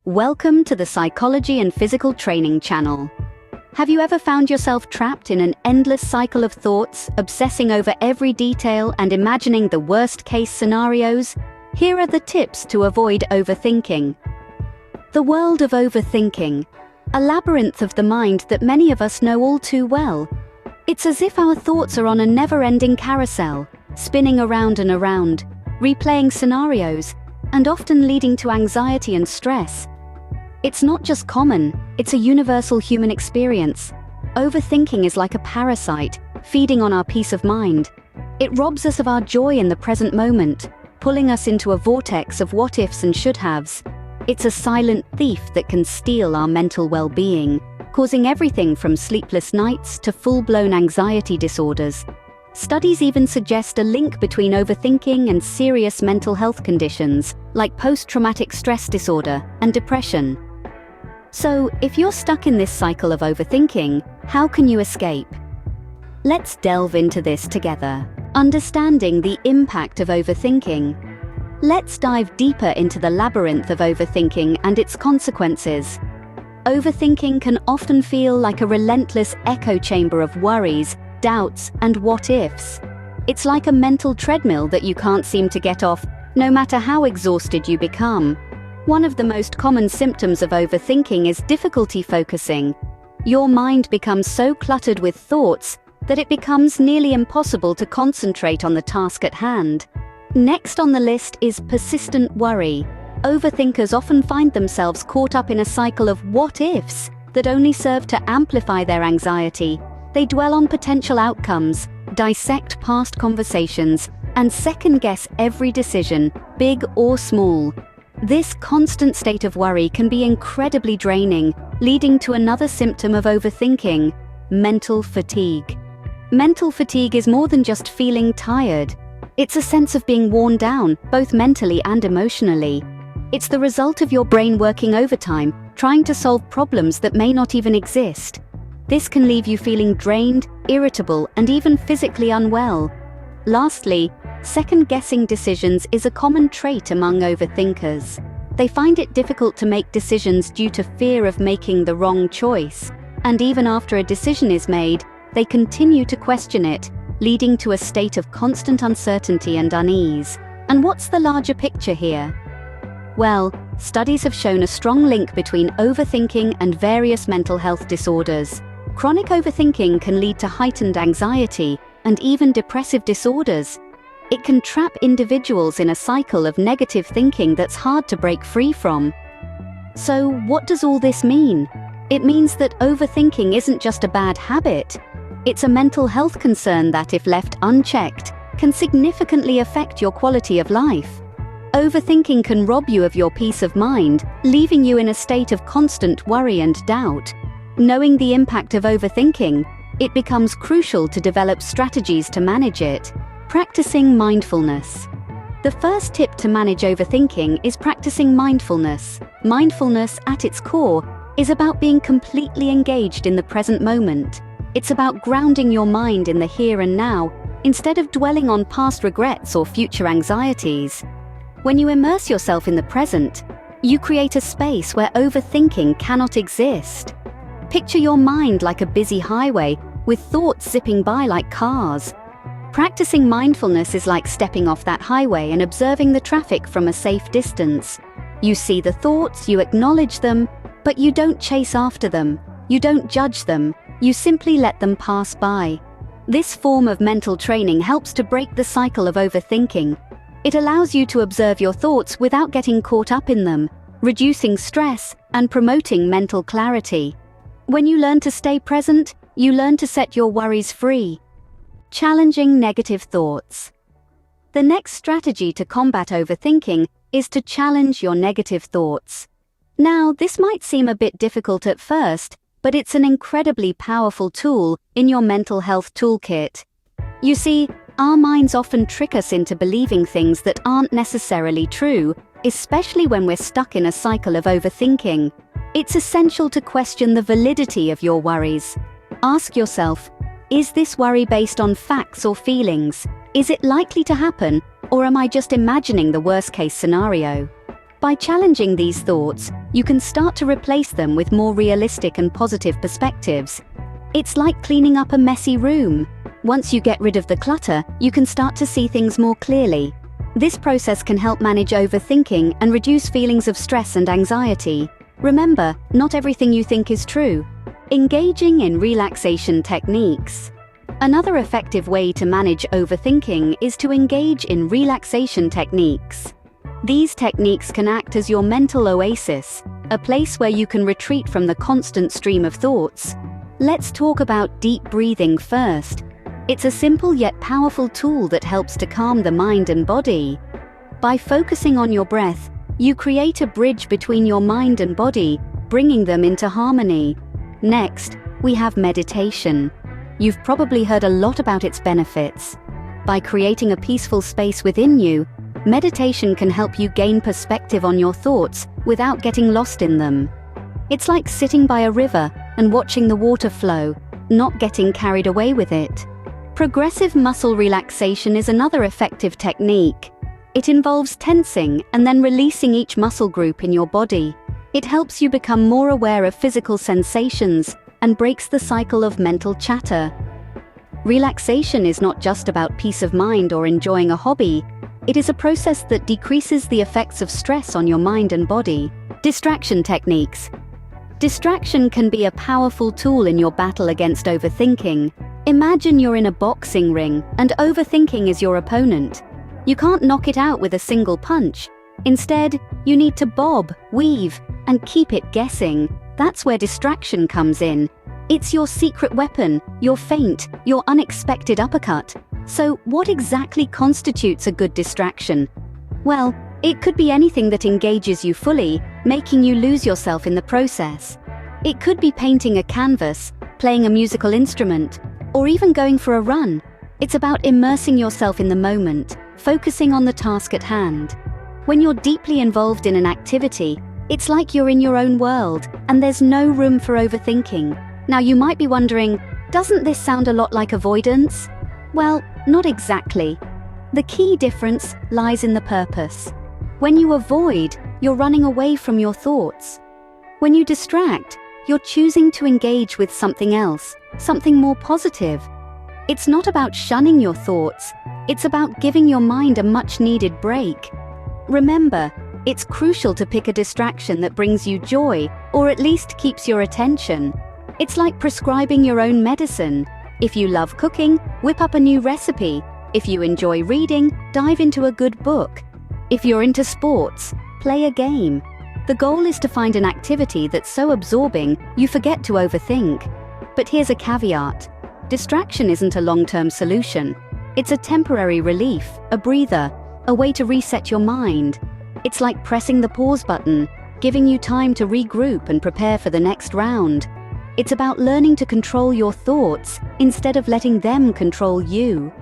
Welcome to the Psychology and Physical Training channel. Have you ever found yourself trapped in an endless cycle of thoughts, obsessing over every detail and imagining the worst-case scenarios? Here are the tips to avoid overthinking. The world of overthinking, a labyrinth of the mind that many of us know all too well. It's as if our thoughts are on a never-ending carousel, spinning around and around, replaying scenarios, and often leading to anxiety and stress. It's not just common, it's a universal human experience. Overthinking is like a parasite, feeding on our peace of mind. It robs us of our joy in the present moment, pulling us into a vortex of what-ifs and should-haves. It's a silent thief that can steal our mental well-being, causing everything from sleepless nights to full-blown anxiety disorders. Studies even suggest a link between overthinking and serious mental health conditions, like post-traumatic stress disorder and depression. So, if you're stuck in this cycle of overthinking, how can you escape? Let's delve into this together, understanding the impact of overthinking. Let's dive deeper into the labyrinth of overthinking and its consequences. Overthinking can often feel like a relentless echo chamber of worries, doubts, and what-ifs. It's like a mental treadmill that you can't seem to get off, no matter how exhausted you become. One of the most common symptoms of overthinking is difficulty focusing. Your mind becomes so cluttered with thoughts that it becomes nearly impossible to concentrate on the task at hand. Next on the list is persistent worry. Overthinkers often find themselves caught up in a cycle of what-ifs that only serve to amplify their anxiety. They dwell on potential outcomes, dissect past conversations, and second-guess every decision, big or small. This constant state of worry can be incredibly draining, leading to another symptom of overthinking: mental fatigue. Mental fatigue is more than just feeling tired. It's a sense of being worn down, both mentally and emotionally. It's the result of your brain working overtime, trying to solve problems that may not even exist. This can leave you feeling drained, irritable, and even physically unwell. Lastly, second-guessing decisions is a common trait among overthinkers. They find it difficult to make decisions due to fear of making the wrong choice. And even after a decision is made, they continue to question it, leading to a state of constant uncertainty and unease. And what's the larger picture here? Well, studies have shown a strong link between overthinking and various mental health disorders. Chronic overthinking can lead to heightened anxiety and even depressive disorders. It can trap individuals in a cycle of negative thinking that's hard to break free from. So, what does all this mean? It means that overthinking isn't just a bad habit. It's a mental health concern that, if left unchecked, can significantly affect your quality of life. Overthinking can rob you of your peace of mind, leaving you in a state of constant worry and doubt. Knowing the impact of overthinking, it becomes crucial to develop strategies to manage it. Practicing mindfulness. The first tip to manage overthinking is practicing mindfulness. Mindfulness, at its core, is about being completely engaged in the present moment. It's about grounding your mind in the here and now, instead of dwelling on past regrets or future anxieties. When you immerse yourself in the present, you create a space where overthinking cannot exist. Picture your mind like a busy highway, with thoughts zipping by like cars. Practicing mindfulness is like stepping off that highway and observing the traffic from a safe distance. You see the thoughts, you acknowledge them, but you don't chase after them. You don't judge them. You simply let them pass by. This form of mental training helps to break the cycle of overthinking. It allows you to observe your thoughts without getting caught up in them, reducing stress and promoting mental clarity. When you learn to stay present, you learn to set your worries free. Challenging negative thoughts. The next strategy to combat overthinking is to challenge your negative thoughts. Now, this might seem a bit difficult at first, but it's an incredibly powerful tool in your mental health toolkit. You see, our minds often trick us into believing things that aren't necessarily true, especially when we're stuck in a cycle of overthinking. It's essential to question the validity of your worries. Ask yourself, is this worry based on facts or feelings? Is it likely to happen, or am I just imagining the worst-case scenario? By challenging these thoughts, you can start to replace them with more realistic and positive perspectives. It's like cleaning up a messy room. Once you get rid of the clutter, you can start to see things more clearly. This process can help manage overthinking and reduce feelings of stress and anxiety. Remember, not everything you think is true. Engaging in relaxation techniques. Another effective way to manage overthinking is to engage in relaxation techniques. These techniques can act as your mental oasis, a place where you can retreat from the constant stream of thoughts. Let's talk about deep breathing first. It's a simple yet powerful tool that helps to calm the mind and body. By focusing on your breath, you create a bridge between your mind and body, bringing them into harmony. Next, we have meditation. You've probably heard a lot about its benefits. By creating a peaceful space within you, meditation can help you gain perspective on your thoughts without getting lost in them. It's like sitting by a river and watching the water flow, not getting carried away with it. Progressive muscle relaxation is another effective technique. It involves tensing and then releasing each muscle group in your body. It helps you become more aware of physical sensations and breaks the cycle of mental chatter. Relaxation is not just about peace of mind or enjoying a hobby. It is a process that decreases the effects of stress on your mind and body. Distraction techniques. Distraction can be a powerful tool in your battle against overthinking. Imagine you're in a boxing ring and overthinking is your opponent. You can't knock it out with a single punch. Instead, you need to bob, weave, and keep it guessing. That's where distraction comes in. It's your secret weapon, your feint, your unexpected uppercut. So, what exactly constitutes a good distraction? Well, it could be anything that engages you fully, making you lose yourself in the process. It could be painting a canvas, playing a musical instrument, or even going for a run. It's about immersing yourself in the moment, focusing on the task at hand. When you're deeply involved in an activity, it's like you're in your own world, and there's no room for overthinking. Now you might be wondering, doesn't this sound a lot like avoidance? Well, not exactly. The key difference lies in the purpose. When you avoid, you're running away from your thoughts. When you distract, you're choosing to engage with something else, something more positive. It's not about shunning your thoughts, it's about giving your mind a much-needed break. Remember, it's crucial to pick a distraction that brings you joy, or at least keeps your attention. It's like prescribing your own medicine. If you love cooking, whip up a new recipe. If you enjoy reading, dive into a good book. If you're into sports, play a game. The goal is to find an activity that's so absorbing you forget to overthink. But here's a caveat. Distraction isn't a long-term solution. It's a temporary relief, a breather, a way to reset your mind. It's like pressing the pause button, giving you time to regroup and prepare for the next round. It's about learning to control your thoughts instead of letting them control you.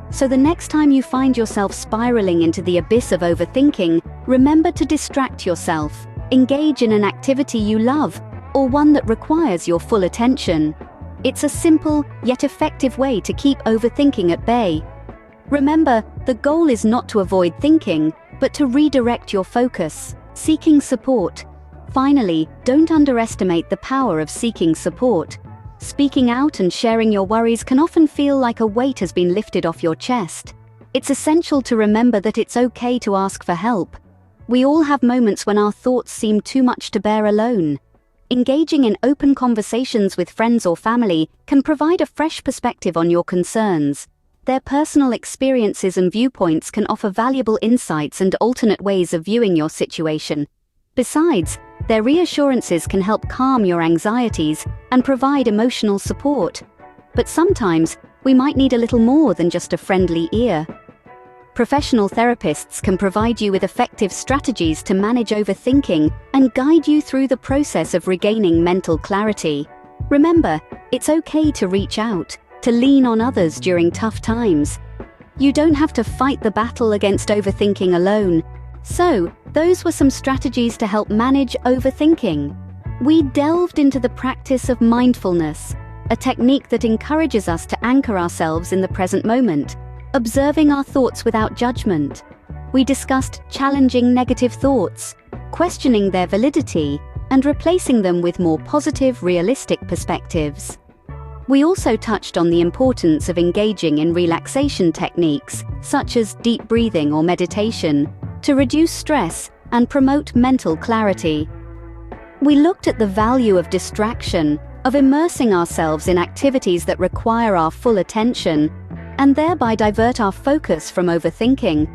So the next time you find yourself spiraling into the abyss of overthinking, remember to distract yourself. Engage in an activity you love, or one that requires your full attention. It's a simple, yet effective way to keep overthinking at bay. Remember, the goal is not to avoid thinking, but to redirect your focus, seeking support. Finally, don't underestimate the power of seeking support. Speaking out and sharing your worries can often feel like a weight has been lifted off your chest. It's essential to remember that it's okay to ask for help. We all have moments when our thoughts seem too much to bear alone. Engaging in open conversations with friends or family can provide a fresh perspective on your concerns. Their personal experiences and viewpoints can offer valuable insights and alternate ways of viewing your situation. Besides, their reassurances can help calm your anxieties and provide emotional support. But sometimes, we might need a little more than just a friendly ear. Professional therapists can provide you with effective strategies to manage overthinking and guide you through the process of regaining mental clarity. Remember, it's okay to reach out, to lean on others during tough times. You don't have to fight the battle against overthinking alone. So, those were some strategies to help manage overthinking. We delved into the practice of mindfulness, a technique that encourages us to anchor ourselves in the present moment, observing our thoughts without judgment. We discussed challenging negative thoughts, questioning their validity, and replacing them with more positive, realistic perspectives. We also touched on the importance of engaging in relaxation techniques, such as deep breathing or meditation, to reduce stress and promote mental clarity. We looked at the value of distraction, of immersing ourselves in activities that require our full attention, and thereby divert our focus from overthinking.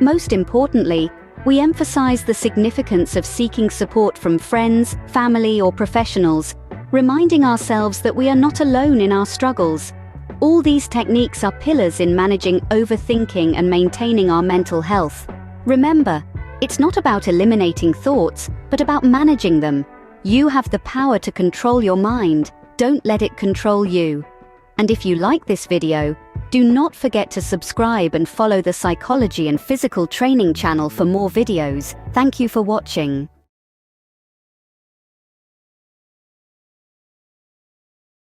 Most importantly, we emphasize the significance of seeking support from friends, family, or professionals, reminding ourselves that we are not alone in our struggles. All these techniques are pillars in managing overthinking and maintaining our mental health. Remember, it's not about eliminating thoughts, but about managing them. You have the power to control your mind. Don't let it control you. And if you like this video, do not forget to subscribe and follow the Psychology and Physical Training channel for more videos. Thank you for watching.